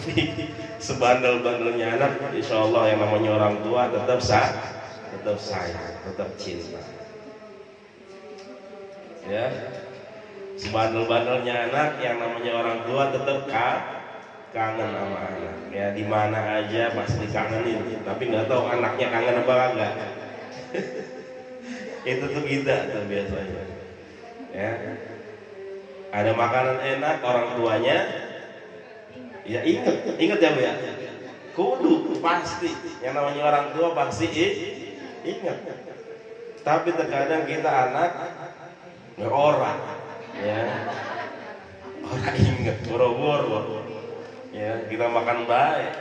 Tapi sebandel-bandelnya anak, insya Allah yang namanya orang tua tetap sayang, tetap cinta. Ya, sebandel-bandelnya anak yang namanya orang tua tetap kangen sama anak. Ya, di mana aja pasti kangenin. Tapi nggak tahu anaknya kangen apa enggak. Itu tuh kita tuh biasanya. Ya, ada makanan enak orang tuanya. Ya ingat ya Bu ya. Kudu pasti yang namanya orang tua pasti ingat. Tapi terkadang kita anak orang ya orang ingat boro-boro ya kita makan baik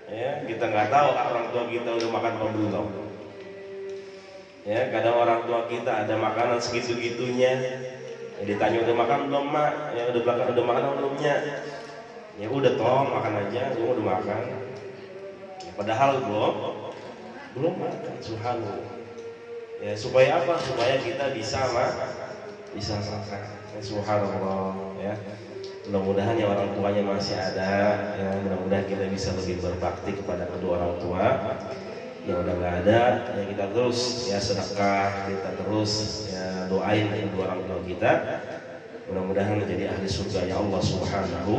ya kita nggak tahu orang tua kita udah makan apa belum ya kadang orang tua kita ada makanan segitu-gitunya ya, ditanya udah makan belum mak ya udah makan belumnya ya udah toh makan aja semua udah makan ya, padahal belum makan subhanallah ya supaya apa supaya kita bisa makan ya, subhanallah ya mudah-mudahan ya orang tuanya masih ada ya mudah-mudahan kita bisa lebih berbakti kepada kedua orang tua yang udah nggak ada ya kita terus ya sedekah kita terus ya doain kedua orang tua kita mudah-mudahan menjadi ahli surga ya Allah subhanahu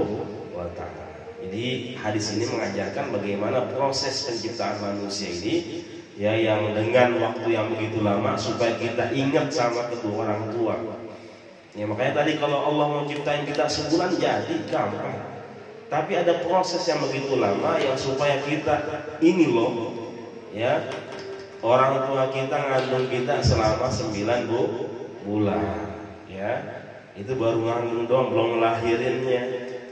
wa ta'ala. Jadi hadis ini mengajarkan bagaimana proses penciptaan manusia ini ya yang dengan waktu yang begitu lama supaya kita ingat sama kedua orang tua. Ya makanya tadi kalau Allah mau ciptain kita sebulan jadi gampang. Tapi ada proses yang begitu lama yang supaya kita ini loh ya orang tua kita ngandung kita selama 9 bulan ya. Itu baru ngandung doang belum ngelahirinnya,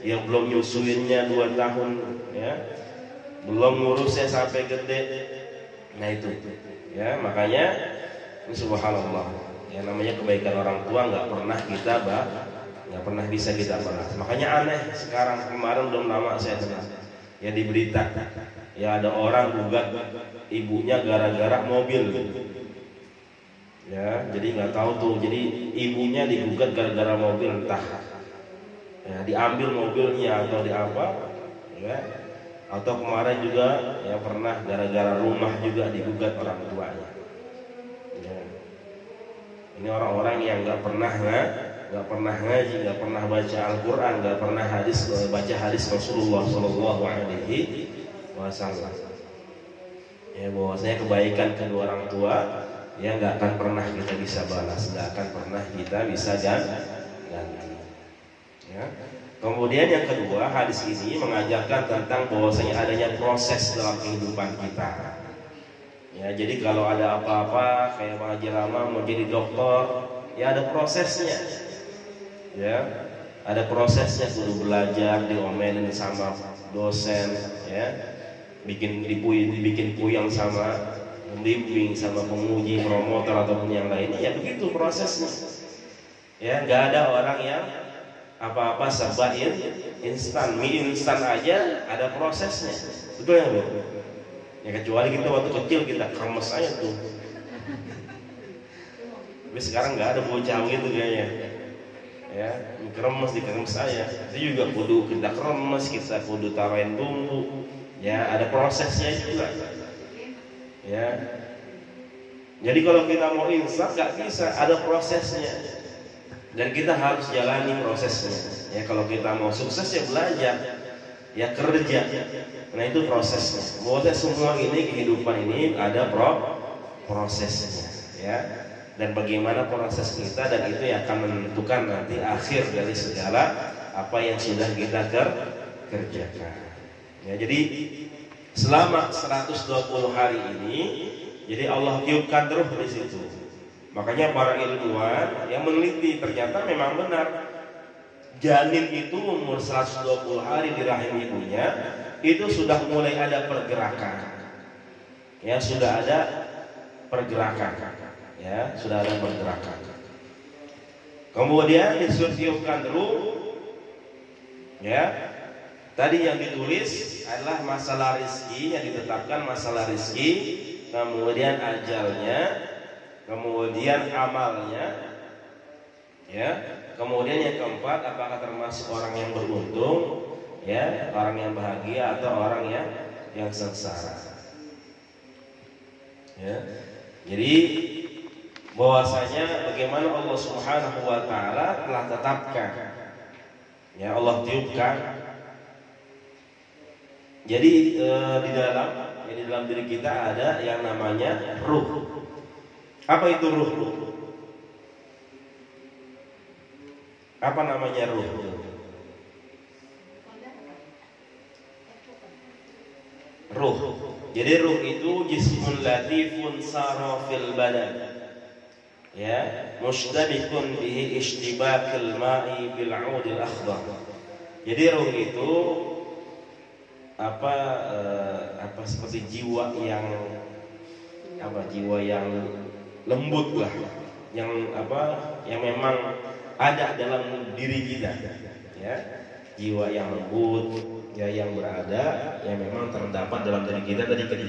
yang belum nyusuinnya 2 tahun ya. Belum ngurusnya sampai gede. Nah itu ya makanya subhanallah ya namanya kebaikan orang tua nggak pernah bisa kita balas. Makanya aneh sekarang kemarin belum lama saya dengar ya di berita ya ada orang gugat ibunya gara-gara mobil ya jadi nggak tahu tuh jadi ibunya digugat gara-gara mobil entah ya diambil mobilnya atau di apa ya atau kemarin juga ya pernah gara-gara rumah juga digugat orang tuanya ya. Ini orang-orang yang nggak pernah ngaji, nggak pernah baca Al-Quran, nggak pernah baca hadis Rasulullah Shallallahu Alaihi Wasallam. Ya bahwasanya kebaikan kedua orang tua ya nggak akan pernah kita bisa balas, nggak akan pernah kita bisa ganti. Ya. Kemudian yang kedua hadis ini mengajarkan tentang bahwasanya adanya proses dalam kehidupan kita. Ya, jadi kalau ada apa-apa kayak Pak Haji Rama mau jadi dokter, ya ada prosesnya. Ya, ada prosesnya kudu belajar, diomelin sama dosen, ya. Bikin puyang sama pembimbing, sama penguji, promotor ataupun yang lainnya, ya begitu prosesnya. Ya, nggak ada orang yang apa-apa serba instan, mie instan aja ada prosesnya. Betul ya, Bu? Ya kecuali kita waktu kecil kita kremes aja tuh. Tapi sekarang nggak ada bocah gitu kayaknya. Ya, kremes aja. Itu juga kudu kita kremes, kita kudu taruhin bumbu. Ya, ada prosesnya juga. Ya. Jadi kalau kita mau instan nggak bisa, ada prosesnya. Dan kita harus jalani prosesnya. Ya, kalau kita mau sukses ya belajar. Ya kerja. Nah itu prosesnya. Bahwa semua ini kehidupan ini ada prosesnya, ya. Dan bagaimana proses kita dan itu yang akan menentukan nanti akhir dari segala apa yang sudah kita kerjakan. Ya, jadi selama 120 hari ini, jadi Allah tiupkan terus di situ. Makanya para ilmuwan yang meneliti ternyata memang benar. Janin itu umur 120 hari di rahim ibunya itu sudah mulai ada pergerakan. Ya, sudah ada pergerakan. Ya, sudah ada pergerakan. Kemudian ditiupkan dulu. Ya. Tadi yang ditulis adalah masalah rezeki, yang ditetapkan masalah rezeki, kemudian ajalnya, kemudian amalnya. Ya. Kemudian yang keempat, apakah termasuk orang yang beruntung? ya, orang yang bahagia atau orang yang sengsara. Ya. Jadi bahwasanya bagaimana Allah Subhanahu wa taala telah tetapkan, ya, Allah tiupkan. Jadi di dalam diri kita ada yang namanya ruh. Apa itu ruh? Apa namanya ruh? Ruh. Jadi ruh itu jismun latifun sara fil badan. Ya, mustabikun bihi ishtibakil ma'i bil 'udil akhdar. Jadi ruh itu apa seperti jiwa yang lembut lah, yang memang ada dalam diri kita, ya, jiwa yang lembut, ya, yang berada, yang memang terdapat dalam diri kita tadi ketika